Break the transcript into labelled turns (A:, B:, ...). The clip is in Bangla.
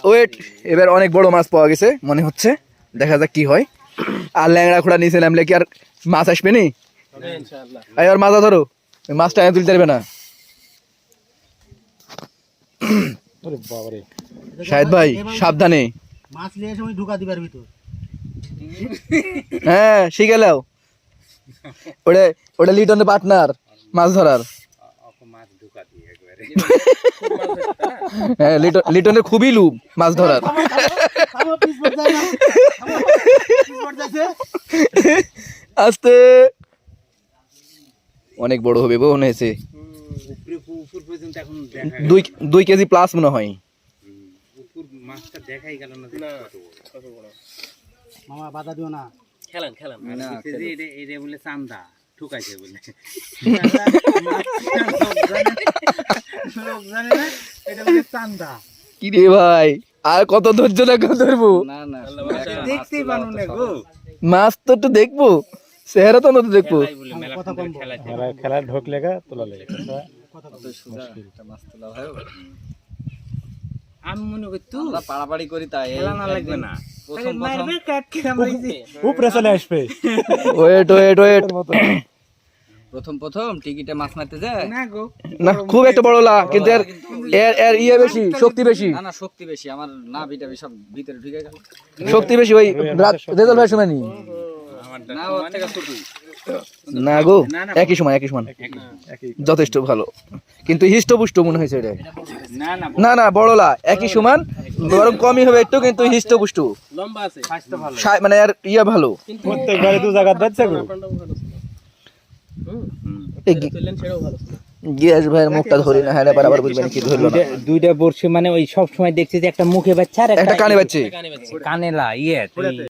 A: ওয়েট, এবার অনেক বড় মাছ পাওয়া গেছে মনে হচ্ছে, দেখা যাক কি হয়। আর ল্যাংড়া খোড়া নিচে নামলে কি আর মাছ আসবে নি? আর মাথা ধরো, মাছটা তুলতে পারবে না। শাহেদ ভাই সাবধানে,
B: মাছ নিয়ে এসে ঢুকা দিবার ভিতর।
A: হ্যাঁ শিখে নাও, ওটা ওটা লিটনের পার্টনার মাছ ধরার। হ্যাঁ লিটনের খুবই লুভ মাছ ধরার। আস্তে, অনেক বড় হবে গো মনে হয়েছে, 2 কেজি প্লাস মনে হয়।
B: মামা বাধা দিও না,
C: খেলেন
D: এটা বলে চান্দা ঠুকাইছে বলে, এটা বলে চান্দা।
A: কি রে ভাই, আর কত ধৈর্য রাখা ধরবো?
D: দেখতেই পারো না গো,
A: মাছ তো একটু দেখবো, চেহারা তো নতুন দেখবো।
B: খেলা ঢোকলে গা তোলা লেগে
D: আমি মনে করি তুই
C: আমরা পাড়াপাড়ি করি তাই
D: খেলা না লাগবে না,
C: প্রথম
D: মারবে কাট খেলা মারিছে।
B: উপরে চলে আসবে।
A: ওয়েট ওয়েট ওয়েট,
C: প্রথম টিকিটে মাছ মারতে যায়
D: না গো,
A: না খুব একটা বড় লা, কিন্তু এর এর এর ইয়ে বেশি, শক্তি বেশি,
C: না শক্তি বেশি, আমার না বিটা সব ভিতরে ঢুকে গেল।
A: শক্তি বেশি। ওই রেজাল্ট ভাই শুনানি
C: না ওর থেকে ছোট।
A: না গো, একই সমান যথেষ্ট ভালো, কিন্তু হিষ্টপুষ্ট মনে হয়েছে এটা।
D: না না
A: না না বড় লা একই সমান, বরং কমই হবে একটু, কিন্তু হিষ্টপুষ্ট
D: লম্বা আছে, স্বাস্থ্য ভালো,
A: মানে আর ইয়া ভালো।
B: প্রত্যেকবারে 2 জায়গা যাচ্ছে গো।
A: গিয়াস ভাইয়ের মুখটা ধরি না, হ্যাঁ বরাবর বুঝবেন কি ধরলো না।
D: দুইটা বর্ষি মানে ওই সব সময় দেখছি যে একটা মুখে বাচ্চা আর
A: একটা কানে বাচ্চে,
D: কানেলা ইয়ে